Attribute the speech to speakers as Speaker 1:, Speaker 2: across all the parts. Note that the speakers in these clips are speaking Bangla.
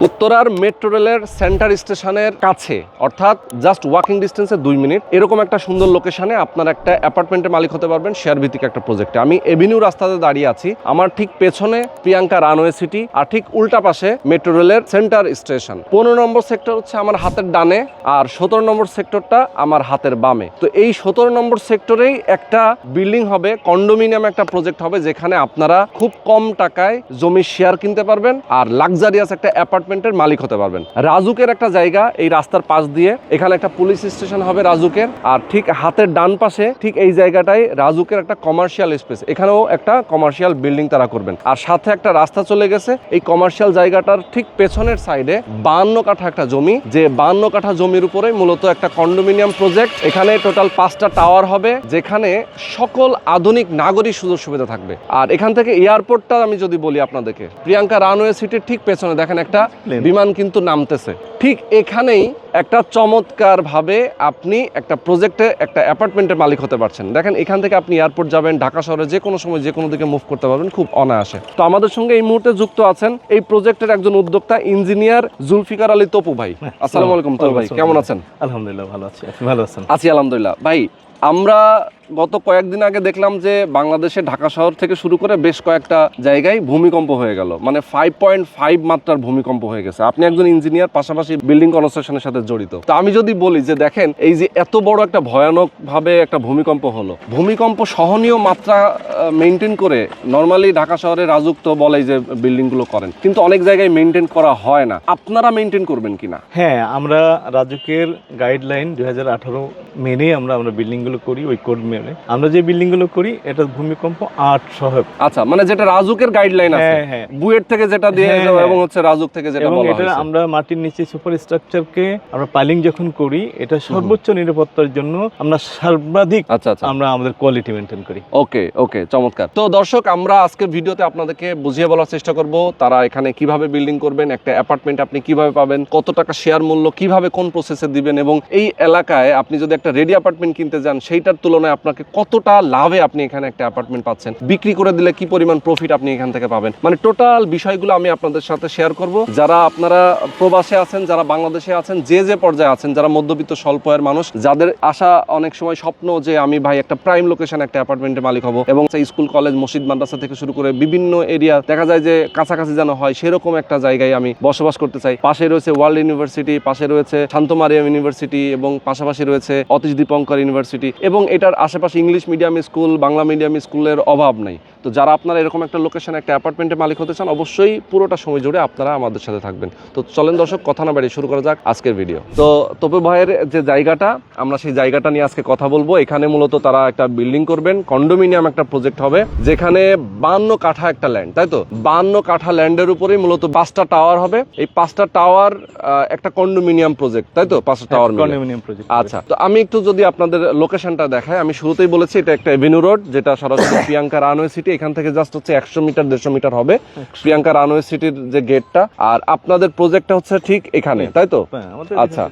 Speaker 1: উত্তরার মেট্রো রেলের সেন্টার স্টেশনের কাছে অর্থাৎ জাস্ট ওয়াকিং ডিস্টেন্সে 2 মিনিট এরকম একটা সুন্দর লোকেশনে আপনার একটা অ্যাপার্টমেন্টের মালিক হতে পারবেন শেয়ার ভিত্তিক একটা প্রজেক্টে। আমি এভিনিউ রাস্তাতে দাঁড়িয়ে আছি, আমার ঠিক পেছনে প্রিয়াঙ্কা রানওয়ে সিটি আর ঠিক উল্টা পাশে মেট্রো রেলের সেন্টার স্টেশন। 15 নম্বর সেক্টর হচ্ছে আমার হাতের ডানে আর 17 নম্বর সেক্টরটা আমার হাতের বামে। তো এই 17 নম্বর সেক্টরেই একটা বিল্ডিং হবে, কন্ডোমিনিয়াম একটা প্রজেক্ট হবে যেখানে আপনারা খুব কম টাকায় জমি শেয়ার কিনতে পারবেন আর লাক্সারিয়াস একটা অ্যাপার্টমেন্টের মালিক হতে পারবেন। রাজুকের একটা জায়গা এই রাস্তার পাশ দিয়ে, এখানে একটা পুলিশ স্টেশন হবে রাজুকের, আর ঠিক হাতের ডান পাশে ঠিক এই জায়গাটাই রাজুকের একটা কমার্শিয়াল স্পেস, এখানেও একটা কমার্শিয়াল বিল্ডিং তারা করবেন। আর সাথে একটা রাস্তা চলে গেছে এই কমার্শিয়াল জায়গাটার ঠিক পেছনের সাইডে 52 কাঠা একটা জমি, যে 52 কাঠা জমির উপরে মূলত একটা কন্ডোমিনিয়াম প্রজেক্ট। এখানে টোটাল 5টা টাওয়ার হবে যেখানে সকল আধুনিক নাগরিক সুযোগ সুবিধা থাকবে। আর এখান থেকে এয়ারপোর্টটা আমি যদি বলি আপনাদেরকে, প্রিয়াঙ্কা রানওয়ে সিটির ঠিক পেছনে দেখেন একটা বিমান কিন্তু নামতেছে। ঠিক এখানেই একটা চমৎকার ভাবে আপনি একটা প্রজেক্টে একটা অ্যাপার্টমেন্টের মালিক হতে পারছেন। দেখেন এখান থেকে আপনি এয়ারপোর্ট যাবেন, ঢাকা শহরে যে কোনো সময় যে কোনো দিকে মুভ করতে পারবেন খুব অনায়াসে। তো আমাদের সঙ্গে এই মুহূর্তে যুক্ত আছেন এই প্রজেক্টের একজন উদ্যোক্তা ইঞ্জিনিয়ার জুলফিকার আলী তপু ভাই। আসসালামু আলাইকুম তপু ভাই, কেমন আছেন?
Speaker 2: আলহামদুলিল্লাহ ভালো আছি, আপনি ভালো আছেন?
Speaker 1: আছি আলহামদুলিল্লাহ। ভাই, আমরা গত কয়েকদিন আগে দেখলাম যে বাংলাদেশে ঢাকা শহর থেকে শুরু করে বেশ কয়েকটা জায়গায় ভূমিকম্প হয়ে গেল, মানে 5.5 মাত্রার ভূমিকম্প হয়ে গেছে। আপনি একজন ইঞ্জিনিয়ার, পাশাপাশি বিল্ডিং কনস্ট্রাকশনের সাথে জড়িত। তো আমি যদি বলি যে দেখেন এই যে এত বড় একটা ভয়ানক ভাবে একটা ভূমিকম্প হলো, ভূমিকম্প সহনীয় মাত্রা মেনটেন করে নর্মালি ঢাকা শহরে রাজুক তো বলে যে বিল্ডিং গুলো করেন, কিন্তু অনেক জায়গায় মেনটেন করা হয় না। আপনারা মেনটেন করবেন কিনা?
Speaker 2: হ্যাঁ, আমরা রাজুকের গাইডলাইন 2018 মেনে আমরা বিল্ডিং গুলো করি, ওই কোড মেনে আমরা যে বিল্ডিং গুলো করি এটা ভূমিকম্প 8 সহায়ক।
Speaker 1: আচ্ছা, মানে যেটা রাজুকের গাইডলাইন আছে,
Speaker 2: হ্যাঁ,
Speaker 1: বুয়েট থেকে যেটা দিয়ে যাবে এবং হচ্ছে রাজুক থেকে যেটা বলা হয়েছে,
Speaker 2: আমরা মাটির নিচে সুপার স্ট্রাকচারকে আমরা পাইলিং যখন করি এটা সর্বোচ্চ নিরাপত্তার জন্য আমরা সর্বাধিক আমরা আমাদের কোয়ালিটি মেইনটেইন করি।
Speaker 1: ওকে, চমৎকার। তো দর্শক, আমরা আজকের ভিডিওতে আপনাদেরকে বুঝিয়ে বলার চেষ্টা করব তারা এখানে কিভাবে বিল্ডিং করবেন, একটা অ্যাপার্টমেন্ট আপনি কিভাবে পাবেন, কত টাকা শেয়ার মূল্য, কিভাবে কোন প্রসেসে দিবেন, এবং এই এলাকায় আপনি যদি একটা রেডি অ্যাপার্টমেন্ট কিনতে যান সেইটার তুলনায় আপনাকে কতটা লাভে আপনি এখানে একটা অ্যাপার্টমেন্ট পাচ্ছেন, বিক্রি করে দিলে কি পরিমাণ প্রফিট আপনি এখান থেকে পাবেন, মানে টোটাল বিষয়গুলো আমি আপনাদের সাথে শেয়ার করব। যারা আপনারা প্রবাসে আছেন, যারা বাংলাদেশে আছেন, যে পর্যায়ে আছেন, যারা মধ্যবিত্ত স্বল্প আয়ের মানুষ, যাদের আশা অনেক সময় স্বপ্ন যে আমি ভাই একটা প্রাইম লোকেশন একটা অ্যাপার্টমেন্টের মালিক হব, এবং স্কুল কলেজ মসজিদ মাদ্রাসা থেকে শুরু করে বিভিন্ন এরিয়া দেখা যায় যে কাছাকাছি যেন হয় সেরকম একটা জায়গায় আমি বসবাস করতে চাই। পাশে রয়েছে ওয়ার্ল্ড ইউনিভার্সিটি, পাশে রয়েছে শান্ত মারিয়াম ইউনিভার্সিটি, এবং পাশাপাশি রয়েছে অতীশ দীপঙ্কর ইউনিভার্সিটি, এবং এটার আশেপাশে English medium school, Bangla medium স্কুলের অভাব নাই। তো যারা আপনারা এরকম একটা লোকেশন একটা অ্যাপার্টমেন্টের মালিক হতে চান, অবশ্যই পুরোটা সময় জুড়ে আপনারা আমাদের সাথে থাকবেন। তো চলেন দর্শক, কথা না বাড়িয়ে শুরু করা যাক আজকের ভিডিও। তো তপু ভাইয়ের যে জায়গাটা, আমরা সেই জায়গাটা নিয়ে আজকে কথা বলবো। এখানে মূলত তারা একটা বিল্ডিং করবেন, কন্ডোমিনিয়াম একটা প্রজেক্ট হবে যেখানে 52 কাঠা একটা ল্যান্ড, তাই তো 52 কাঠা ল্যান্ডের উপরেই মূলত 5টা টাওয়ার হবে। এই 5টা টাওয়ার একটা কন্ডোমিনিয়াম প্রজেক্ট, তাই তো 5টা টাওয়ার কন্ডোমিনিয়াম প্রজেক্ট। আচ্ছা, তো আমি একটু যদি আপনাদের লোকেশনটা দেখাই, আমি শুরুতেই বলেছি এটা একটা এভিনিউ রোড, যেটা সরাসরি প্রিয়াঙ্কা রানওয়ে সিটি। এখান থেকে জাস্ট হচ্ছে 100 মিটার 150 মিটার হবে প্রিয়াঙ্কা রানওয়ে সিটির যে গেটটা। আর আপনাদের প্রজেক্টটা হচ্ছে ঠিক এখানে, তাই তো? আচ্ছা,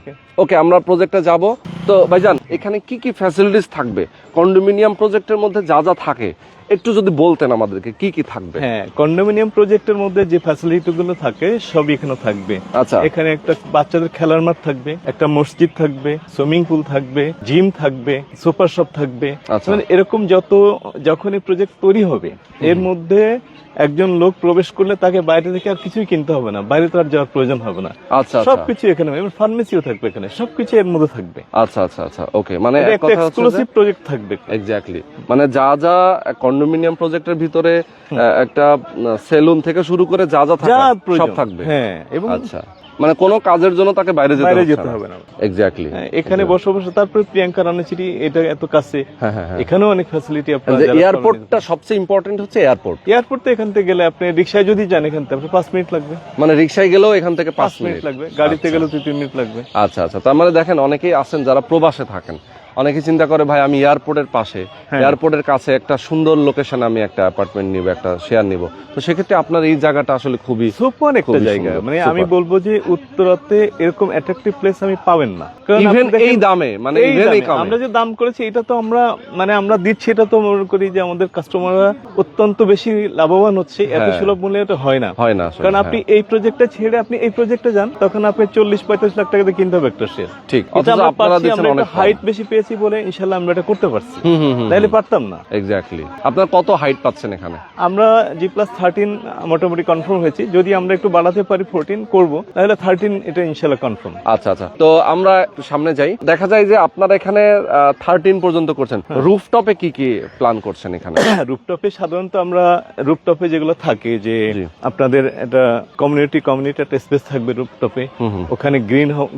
Speaker 1: ওকে, আমরা প্রজেক্টে যাব। তো ভাইজান, এখানে কি কি ফ্যাসিলিটিস থাকবে? কন্ডোমিনিয়াম প্রজেক্টের মধ্যে যা যা থাকে একটু যদি বলতেন আমাদেরকে, কি কি থাকবে?
Speaker 2: হ্যাঁ, কন্ডোমিনিয়াম প্রজেক্টের মধ্যে যে ফ্যাসিলিটি গুলো থাকে সবই এখানে থাকবে।
Speaker 1: আচ্ছা,
Speaker 2: এখানে একটা বাচ্চাদের খেলার মাঠ থাকবে, একটা মসজিদ থাকবে, সুইমিং পুল থাকবে, জিম থাকবে, সুপার শপ থাকবে। মানে এরকম যখনই প্রজেক্ট তৈরি হবে এর মধ্যে একজন লোক প্রবেশ করলে তাকে বাইরে থেকে আর কিছুই কিনতে হবে না, বাইরে তো আর যাওয়ার প্রয়োজন হবে না।
Speaker 1: আচ্ছা,
Speaker 2: সবকিছু এখানে, ফার্মেসিও থাকবে এখানে, সবকিছু এর মধ্যে থাকবে।
Speaker 1: আচ্ছা, ওকে, মানে
Speaker 2: একটা এক্সক্লুসিভ প্রজেক্ট থাকবে।
Speaker 1: এক্স্যাক্টলি, মানে যা যা কন্ডোমিনিয়াম প্রজেক্টের ভিতরে একটা সেলুন থেকে শুরু করে যা যা সব থাকবে।
Speaker 2: হ্যাঁ, এবং
Speaker 1: আচ্ছা, মানে কোনো কাজের জন্য তাকে বাইরে যেতে হবে না। এক্স্যাক্টলি,
Speaker 2: এখানে বসে তারপরে প্রিয়াঙ্কা রানওয়ে সিটি, এটা এত কাছে, এখানেও অনেক ফ্যাসিলিটি আপনারা।
Speaker 1: এয়ারপোর্টটা সবচেয়ে ইম্পর্টেন্ট হচ্ছে এয়ারপোর্ট
Speaker 2: তো এখান থেকে গেলে আপনি রিকশায় যদি যান এখান থেকে 5 মিনিট লাগবে,
Speaker 1: মানে রিকশায় গেলেও এখান থেকে 5 মিনিট
Speaker 2: লাগবে, গাড়িতে গেলেও 2-3 মিনিট লাগবে।
Speaker 1: আচ্ছা, তার মানে দেখেন অনেকেই আছেন যারা প্রবাসে থাকেন, অনেকে চিন্তা করে ভাই আমি এয়ারপোর্টের পাশে,
Speaker 2: হ্যাঁ।
Speaker 1: এয়ারপোর্টের কাছে একটা সুন্দর লোকেশন আমি একটা অ্যাপার্টমেন্ট নিব, একটা শেয়ার নিব, তো সেক্ষেত্রে আপনার এই জায়গাটা আসলে খুবই
Speaker 2: সুপার একটা
Speaker 1: খুবই
Speaker 2: জায়গা,
Speaker 1: সুন্দর,
Speaker 2: মানে
Speaker 1: super।
Speaker 2: আমি বলবো যে উত্তরাতে এরকম অ্যাট্রাকটিভ প্লেস আমি পাবেন না, কারণ
Speaker 1: ইভেন
Speaker 2: আপনি দেখেন
Speaker 1: এই দামে, মানে
Speaker 2: এই
Speaker 1: ইভেন এই
Speaker 2: দামে
Speaker 1: কমে।
Speaker 2: আমরা যে দাম করেছি এটা তো আমরা মানে আমরা দিচ্ছি, এটা তো মনে করি যে আমাদের কাস্টমাররা অত্যন্ত বেশি লাভবান হচ্ছে, এত
Speaker 1: হ্যাঁ।
Speaker 2: সুলভ মূল্যে এটা হয় না।
Speaker 1: হয় না আসলে,
Speaker 2: কারণ
Speaker 1: হ্যাঁ।
Speaker 2: আপনি এই প্রজেক্টটা ছেড়ে আপনি এই প্রজেক্টে যান, তখন আপনি 40-45 লাখ টাকা দিয়ে কিনতে হবে একটা শেয়ার।
Speaker 1: ঠিক,
Speaker 2: এটা
Speaker 1: অথচ
Speaker 2: আমরা
Speaker 1: আপনারা
Speaker 2: পাচ্ছি,
Speaker 1: দিচ্ছেন
Speaker 2: আমরা
Speaker 1: অনেক
Speaker 2: হাইট বেশি পেয়েছি বলে ইনশাল্লাহ আমরা এটা করতে পারছি,
Speaker 1: হুম।
Speaker 2: তাইলে পারতাম না।
Speaker 1: এক্স্যাক্টলি। আপনার কত হাইট পাচ্ছেন এখানে?
Speaker 2: আমরা G+13 মোটামুটি কনফার্ম হয়েছি, যদি আমরা একটু বাড়াতে পারি 14 করব, তাহলে 13 এটা ইনশাল্লাহ কনফার্ম।
Speaker 1: আচ্ছা আচ্ছা, তো আমরা একটু সামনে যাই। দেখা যায় যে আপনারা এখানে 13 পর্যন্ত করছেন। রুফটপে কি কি প্ল্যান করছেন এখানে?
Speaker 2: রুফটপে সাধারণত আমরা রুফটপে যেগুলো থাকে যে
Speaker 1: জি।
Speaker 2: আপনাদের একটা কমিউনিটি একটা স্পেস থাকবে রুফটপে, ওখানে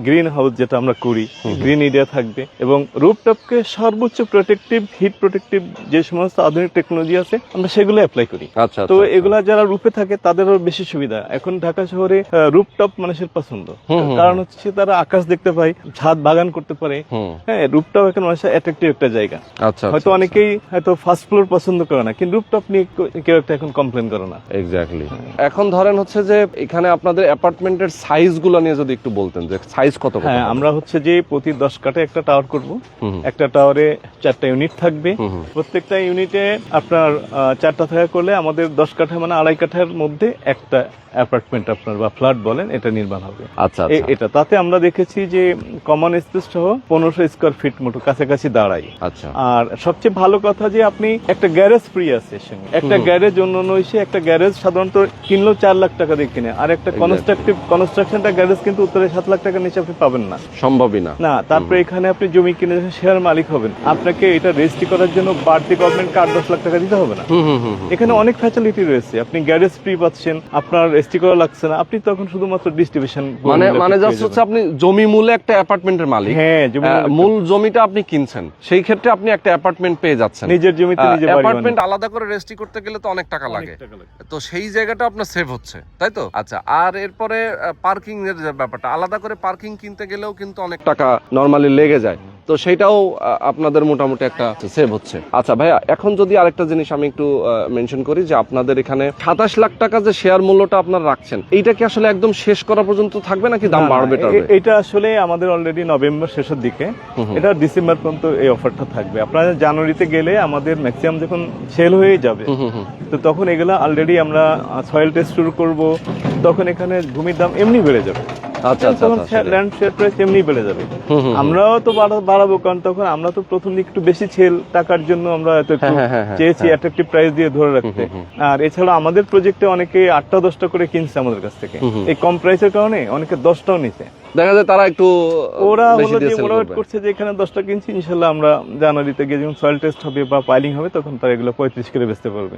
Speaker 2: গ্রিন হাউস যেটা আমরা করি, গ্রিন এরিয়া থাকবে, এবং রুফটপকে সর্বোচ্চ প্রোটেক্টিভ, হিট প্রোটেক্টিভ যে সমস্ত আধুনিক টেকনোলজি আছে আমরা সেগুলো অ্যাপ্লাই করি।
Speaker 1: আচ্ছা,
Speaker 2: তো
Speaker 1: আচ্ছা,
Speaker 2: এগুলা যারা রূপে থাকে তাদেরও বেশি সুবিধা। এখন ঢাকা শহরে রুফটপ মানুষের পছন্দ, কারণ হচ্ছে তারা আকাশ দেখতে পায়, ছাদ বাগান করতে পারে। হ্যাঁ, রুফটপ এখন মানুষের অ্যাট্রাকটিভ একটা জায়গা।
Speaker 1: আচ্ছা,
Speaker 2: হয়তো অনেকেই হয়তো ফার্স্ট ফ্লোর পছন্দ করে না, কিন্তু রুফটপ নিয়ে কেউ একটা এখন কমপ্লেন করে না।
Speaker 1: এক্স্যাক্টলি। এখন ধরেন হচ্ছে যে এখানে আপনাদের অ্যাপার্টমেন্টের সাইজ গুলো নিয়ে যদি একটু বলতেন যে সাইজ কত কত?
Speaker 2: হ্যাঁ, আমরা হচ্ছে যে প্রতি 10 কাঠে একটা টাওয়ার করব, একটা টাওয়ারে 4টা ইউনিট থাকবে, প্রত্যেকটা ইউনিটে আপনার 4টা থাকা করলে আমাদের 10 কাঠা মানে 2.5 কাঠার মধ্যে একটা অ্যাপার্টমেন্ট আপনার বা ফ্ল্যাট বলেন এটা নির্মাণ হবে।
Speaker 1: আচ্ছা,
Speaker 2: এটা তাতে আমরা দেখেছি যে কমন স্পেস সহ 1500 স্কয়ার ফিট মতো কাছাকাছি দাঁড়ায়।
Speaker 1: আচ্ছা।
Speaker 2: আর সবচেয়ে ভালো কথা যে আপনি একটা গ্যারেজ ফ্রি আছে সঙ্গে, একটা গ্যারেজ অন্য নইছে, একটা গ্যারেজ সাধারণত কিনলেও 4 লাখ টাকা দিয়ে কিনে, আর একটা কনস্ট্রাকশনটা গ্যারেজ কিন্তু উত্তরে 7 লাখ টাকার নিচে আপনি পাবেন না,
Speaker 1: সম্ভবই না।
Speaker 2: না। তারপরে এখানে আপনি জমি কিনে যখন শেয়ার মালিক হবেন, আপনাকে এটা রেজিস্ট্রি করার জন্য বাড়তি গভর্নমেন্টকে 8-10 লাখ টাকা দিতে হবে না। এখানে অনেক ফ্যাসিলিটি রয়েছে, আপনি গ্যারেজ ফ্রি পাচ্ছেন, আপনার রেজিস্ট্রি করা লাগছে না, আপনি তখন শুধুমাত্র ডিস্ট্রিবিউশন
Speaker 1: মানে জাস্ট হচ্ছে আপনি জমি মূলে একটা অ্যাপার্টমেন্টের মালিক।
Speaker 2: হ্যাঁ,
Speaker 1: মূল জমিটা আপনি কিনছেন, সেই ক্ষেত্রে আপনি একটা অ্যাপার্টমেন্ট পেয়ে যাচ্ছেন।
Speaker 2: নিজের জমিতে নিজে বাড়ি
Speaker 1: অ্যাপার্টমেন্ট আলাদা করে রেজিস্ট্রি করতে গেলে তো অনেক টাকা লাগে, তো সেই জায়গাটা আপনার সেভ হচ্ছে, তাই তো? আচ্ছা, আর এরপরে পার্কিং এর যে ব্যাপারটা, আলাদা করে পার্কিং কিনতে গেলেও কিন্তু অনেক টাকা নরমালি লেগে যায়, তো সেটাও আপনাদের মোটামুটি একটা সেভ হচ্ছে। আচ্ছা ভাইয়া, এখন যদি আরেকটা জিনিস আমি একটু মেনশন করি যে আপনাদের এখানে 27 লাখ টাকা যে শেয়ার মূল্যটা আপনারা রাখছেন, এইটা কি আসলে একদম শেষ করা পর্যন্ত থাকবে নাকি দাম বাড়বে টাড়বে?
Speaker 2: এটা আসলে আমাদের অলরেডি নভেম্বর শেষের দিকে, এটা ডিসেম্বর পর্যন্ত এই অফারটা থাকবে। আপনারা জানুয়ারিতে গেলে আমাদের ম্যাক্সিমাম যখন সেল হয়ে যাবে, তো তখন এগুলা অলরেডি আমরা সয়েল টেস্ট শুরু করব, তখন এখানে ভূমির দাম এমনি বেড়ে যাবে।
Speaker 1: আচ্ছা আচ্ছা,
Speaker 2: তখন ল্যান্ড শেয়ার প্রাইস এমনি বেড়ে যাবে। আমরাও তো বাড়াবো, কারণ তখন আমরা তো প্রথম দিকে একটু বেশি সেল টাকার জন্য আমরা এত একটু চেয়েছি অ্যাট্রাকটিভ প্রাইস দিয়ে ধরে রাখতে। আর এছাড়া আমাদের প্রজেক্টে অনেকে 8টা-10টা করে কিনছে আমাদের কাছ থেকে, এই কম প্রাইসের কারণে অনেকে 10টাও নিছে।
Speaker 1: দেখা যায় তারা একটু
Speaker 2: ওরা হলো যে মোটামুটি করছে যে এখানে 10টা কিনছি, ইনশাল্লাহ আমরা জানুয়ারিতে গিয়ে যখন সয়েল টেস্ট হবে বা পাইলিং হবে তখন তারা এগুলো 35 করে বেচতে পারবে।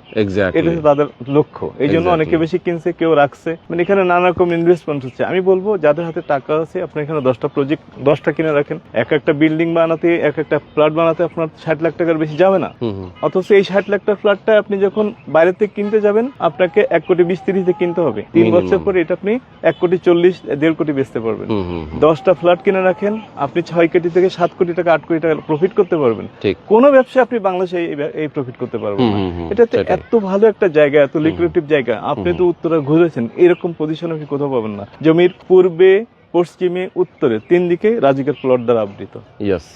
Speaker 2: এটা হচ্ছে তাদের লক্ষ্য, এই জন্য অনেকে বেশি কিনছে, কেউ রাখছে, মানে এখানে নানা রকম ইনভেস্টমেন্ট হচ্ছে। আমি বলবো যাদের হাতে টাকা আছে, আপনি এখানে 10টা প্রজেক্ট 10টা কিনে রাখেন, একটা বিল্ডিং বানাতে, একটা ফ্ল্যাট বানাতে আপনার 60 লাখ টাকার বেশি যাবে না। অথচ এই 60 লাখ টাকার ফ্ল্যাটটা আপনি যখন বাইরে থেকে কিনতে যাবেন, আপনাকে 1,20,30,000 কিনতে হবে, 3 বছর পরে এটা আপনি 1,40,000, 1.5 কোটি বেচতে পারবেন। 10টা ফ্ল্যাট কিনে রাখেন, আপনি 6 কোটি থেকে 7 কোটি টাকা, 8 কোটি টাকা প্রফিট করতে পারবেন। কোন ব্যবসা আপনি বাংলাদেশে এই প্রফিট করতে পারবেন না। এটা এত ভালো একটা জায়গা, এত লিকুইডিটি জায়গা, আপনি তো উত্তরে ঘুরেছেন, এরকম পজিশন আপনি কোথাও পাবেন না। জমির পূর্বে, পশ্চিমে, উত্তরে 3 দিকে রাজুকের প্লট দ্বারা আবৃত,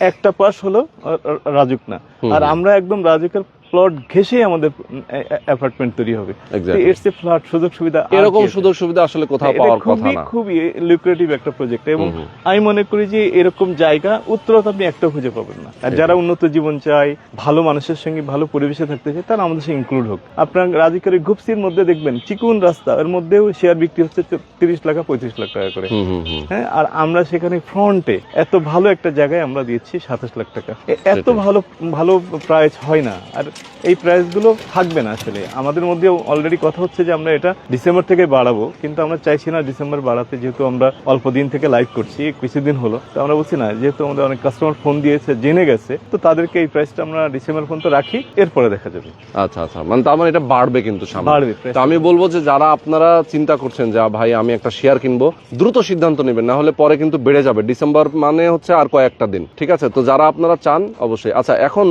Speaker 2: একটা পাশ হলো রাজুক না, আর আমরা একদম রাজুকের প্লট ঘেঁষে আমাদের অ্যাপার্টমেন্ট তৈরি হবে। এর চেয়ে ফ্ল্যাট সুযোগ সুবিধা,
Speaker 1: এরকম সুযোগ সুবিধা আসলে কোথাও পাওয়ার কথা না।
Speaker 2: খুবই লুক্রেটিভ একটা প্রজেক্ট, এবং আমি মনে করি যে এরকম জায়গা উত্তরত আপনি একটাও খুঁজে পাবেন না। আর যারা উন্নত জীবন চায়, ভালো মানুষের সঙ্গে ভালো পরিবেশে থাকতে চায়, তারা আমাদের সঙ্গে ইনক্লুড হোক। আপনার রাজুকের গুপসির মধ্যে দেখবেন চিকুন রাস্তা, এর মধ্যেও শেয়ার বিক্রি হচ্ছে 30 লাখ 35 লাখ টাকা করে। হ্যাঁ, আর আমরা সেখানে ফ্রন্টে এত ভালো একটা জায়গায় আমরা দিচ্ছি 27 লাখ টাকা। এত ভালো ভালো প্রাইস হয় না। আর এই প্রাইসগুলো থাকবে না। আসলে আমাদের মধ্যে অলরেডি কথা হচ্ছে যে আমরা এটা ডিসেম্বর থেকে বাড়াবো, কিন্তু আমরা চাইছি না ডিসেম্বর বাড়াতে, যেহেতু আমরা অল্প দিন থেকে লাইভ করছি, কিছুদিন হলো, তো আমরা বলছি না, যেহেতু আমাদের অনেক কাস্টমার ফোন দিয়েছে, জেনে গেছে, তো তাদেরকে এই প্রাইসটা আমরা ডিসেম্বর পর্যন্ত রাখি, এরপরে দেখা যাবে।
Speaker 1: আচ্ছা আচ্ছা, মানে তার মানে এটা বাড়বে কিন্তু সামনে।
Speaker 2: বাড়বে।
Speaker 1: তো আমি বলবো যে যারা আপনারা চিন্তা করছেন যে ভাই আমি একটা শেয়ার কিনবো, দ্রুত সিদ্ধান্ত নেবেন, না হলে পরে কিন্তু বেড়ে যাবে। ডিসেম্বর মানে হচ্ছে আর কয়েকটা দিন, ঠিক আছে? তো যারা আপনারা চান অবশ্যই। আচ্ছা, এখন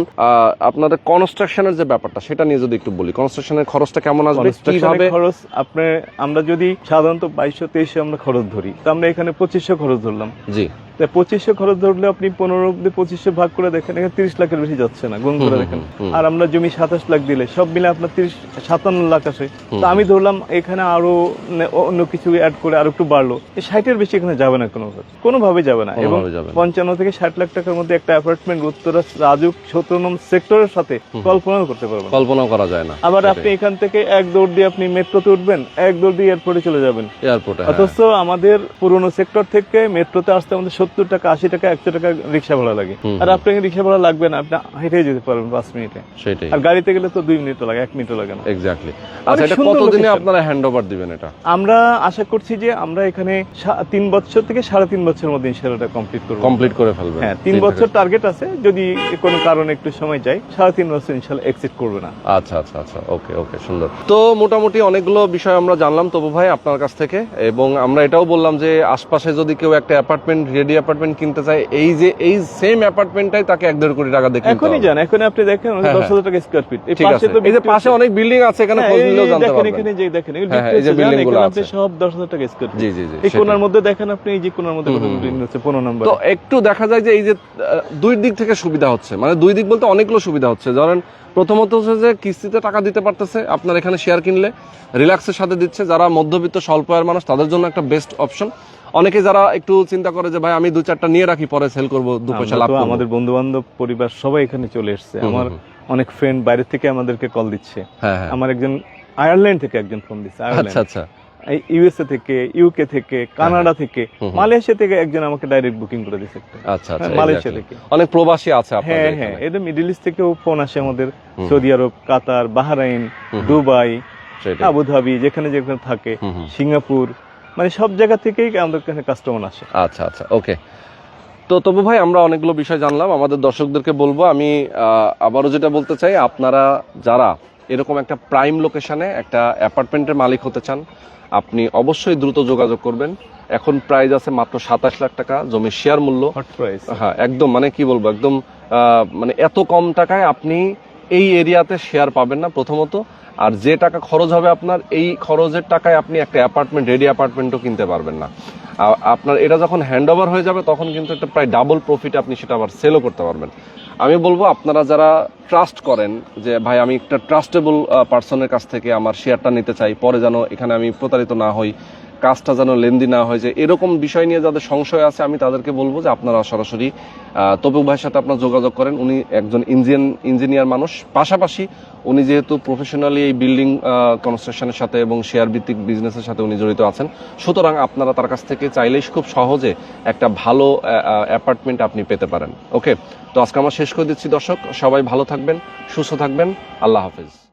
Speaker 1: আপনাদের কনস্ট্রাকশনের যে ব্যাপারটা সেটা নিয়ে যদি একটু বলি, কনস্ট্রাকশনের খরচটা কেমন আসবে, কিভাবে
Speaker 2: খরচ? আপনার আমরা যদি সাধারণত 2200-2300 আমরা খরচ ধরি, তো আমরা এখানে 2500 খরচ ধরলাম।
Speaker 1: জি,
Speaker 2: 2500 খরচ ধরলে আপনি 15 অব্দি 2500 ভাগ করে দেখেন, এখানে 30 লাখের বেশি যাচ্ছে না, গুণ করে দেখেন। আর আমরা জমি 27 লাখ দিলে সব মিলে আপনার 57 লাখ আসে। তো আমি ধরলাম এখানে আরো অন্য কিছু অ্যাড করে আরো একটু বাড়লো, 60-এর বেশি এখানে যাবে না, কোনোভাবে যাবে না। এবং 55 থেকে 60 লাখ টাকার মধ্যে একটা অ্যাপার্টমেন্ট উত্তরা রাজুক 17 নং সেক্টরের সাথে কল্পনাও করতে পারবেন,
Speaker 1: কল্পনাও করা যায় না।
Speaker 2: আবার আপনি এখান থেকে এক দৌড় দিয়ে আপনি মেট্রোতে উঠবেন, এক দৌড় দিয়ে এয়ারপোর্টে চলে যাবেন।
Speaker 1: এয়ারপোর্টে,
Speaker 2: অথচ আমাদের পুরোনো সেক্টর থেকে মেট্রোতে আসতে আমাদের 70 টাকা, 80 টাকা, 100 টাকা রিক্সা ভাড়া লাগে। আর আপনাকে রিক্সা ভাড়া লাগবে না, আপনি হেঁটে যেতে পারবেন 5 মিনিটে।
Speaker 1: সেটাই।
Speaker 2: আর গাড়িতে গেলে তো 2 মিনিট লাগে, 1 মিনিটও লাগে না।
Speaker 1: এক্স্যাক্টলি। আচ্ছা, এটা কতদিনে আপনারা হ্যান্ডওভার দিবেন এটা?
Speaker 2: আমরা আশা করছি যে আমরা এখানে 3 বছর থেকে 3.5 বছরের মধ্যে ইনশাআল্লাহ এটা কমপ্লিট করে ফেলবেন। হ্যাঁ, 3 বছর টার্গেট আছে, যদি কোনো কারণে একটু সময় যায় 3.5 বছর ইনশাআল্লাহ এক্সিট করবে না।
Speaker 1: আচ্ছা আচ্ছা আচ্ছা, ওকে ওকে, সুন্দর। তো মোটামুটি অনেকগুলো বিষয় আমরা জানলাম তবু ভাই আপনার কাছ থেকে, এবং আমরা এটাও বললাম যে আশপাশে যদি কেউ একটা অ্যাপার্টমেন্ট, রেডি অ্যাপার্টমেন্ট কিনতে চায়, এই যে এই সেম অ্যাপার্টমেন্টটাই তাকে 1.5 কোটি টাকা দেখে
Speaker 2: এখনই যান, এখন আপনি দেখেন 10,000 টাকা স্কয়ার ফিট।
Speaker 1: এই পাশে তো এই যে পাশে অনেক বিল্ডিং আছে, এখানে খোঁজ নিলেও জানতে পারবেন।
Speaker 2: এখানে যে দেখেন
Speaker 1: এই যে বিল্ডিং গুলো আছে
Speaker 2: সব 10,000 টাকা স্কয়ার ফিট।
Speaker 1: জি জি জি।
Speaker 2: এই কোণার মধ্যে দেখেন আপনি, এই যে কোণার মধ্যে কত বিল্ডিং আছে 15 নম্বর।
Speaker 1: তো একটু দেখা যায় যে এই যে দুই দিক থেকে সুবিধা হচ্ছে, মানে দুই দিক বলতে অনেকগুলো সুবিধা হচ্ছে। ধরেন প্রথমত হচ্ছে যে কিস্তিতে টাকা দিতে পারতেছে, আপনার এখানে শেয়ার কিনলে রিল্যাক্সের সাথে দিচ্ছে। যারা মধ্যবিত্ত স্বল্প আয়ের মানুষ তাদের জন্য একটা বেস্ট অপশন। অনেকে যারা একটু চিন্তা করে যে ভাই আমি 2-4টা নিয়ে রাখি, পরে সেল করবো, 2 পয়সা লাভ করব।
Speaker 2: আমাদের বন্ধু বান্ধব পরিবার সবাই এখানে চলে এসেছে। আমার অনেক ফ্রেন্ড বাইরে থেকে আমাদেরকে কল দিচ্ছে। আমার একজন আয়ারল্যান্ড থেকে একজন ফোন দিচ্ছে,
Speaker 1: আচ্ছা আচ্ছা,
Speaker 2: ইউএসএ থেকে, ইউকে থেকে, কানাডা থেকে, মালয়েশিয়া থেকে একজন আমাকে ডাইরেক্ট বুকিং করে দিয়েছে।
Speaker 1: আচ্ছা আচ্ছা,
Speaker 2: মালয়েশিয়া থেকে
Speaker 1: অনেক প্রবাসী আছে আপনাদের।
Speaker 2: হ্যাঁ হ্যাঁ, এটা মিডল ইস্ট থেকেও ফোন আসে আমাদের, সৌদি আরব, কাতার, বাহরাইন, দুবাই, আবুধাবি, যেখানে যেখানে থাকে, সিঙ্গাপুর, মানে সব জায়গা থেকেই আমাদের কাছে কাস্টমার আসে।
Speaker 1: আচ্ছা আচ্ছা, ওকে। তো তবু ভাই আমরা অনেকগুলো বিষয় জানলাম, আমাদের দর্শকদেরকে বলবো, আমি আবারও যেটা বলতে চাই, আপনারা যারা এরকম একটা প্রাইম লোকেশনে একটা অ্যাপার্টমেন্টের মালিক হতে চান, আপনি অবশ্যই দ্রুত যোগাযোগ করবেন। এখন প্রাইস আছে মাত্র 27 লাখ টাকা, জমির শেয়ার মূল্য। হ্যাঁ, একদম মানে কি বলবো, একদম মানে এত কম টাকায় আপনি এই এরিয়াতে শেয়ার পাবেন না প্রথমত। আর যে টাকা খরচ হবে আপনার, এই খরচের টাকায় আপনি একটা অ্যাপার্টমেন্ট, রেডি অ্যাপার্টমেন্টও কিনতে পারবেন না। আপনার এটা যখন হ্যান্ড ওভার হয়ে যাবে তখন কিন্তু একটা প্রায় ডাবল প্রফিট আপনি সেটা আবার সেলও করতে পারবেন। আমি বলবো আপনারা যারা ট্রাস্ট করেন যে ভাই আমি একটা ট্রাস্টেবল পার্সনের কাছ থেকে আমার শেয়ারটা নিতে চাই, পরে যেন এখানে আমি প্রতারিত না হই, কাজটা যেন লেন্দি না হয়, যে এরকম বিষয় নিয়ে যাদের সংশয় আছে, আমি তাদেরকে বলবো যে আপনারা সরাসরি তবুক ভাইয়ের সাথে আপনার যোগাযোগ করেন। উনি একজন ইঞ্জিনিয়ার মানুষ, পাশাপাশি উনি যেহেতু প্রফেশনালি এই বিল্ডিং কনস্ট্রাকশনের সাথে এবং শেয়ার ভিত্তিক বিজনেসের সাথে উনি জড়িত আছেন, সুতরাং আপনারা তার কাছ থেকে চাইলেই খুব সহজে একটা ভালো অ্যাপার্টমেন্ট আপনি পেতে পারেন। ওকে, তো আজকে আমরা শেষ করে দিচ্ছি দর্শক, সবাই ভালো থাকবেন, সুস্থ থাকবেন, আল্লাহ হাফেজ।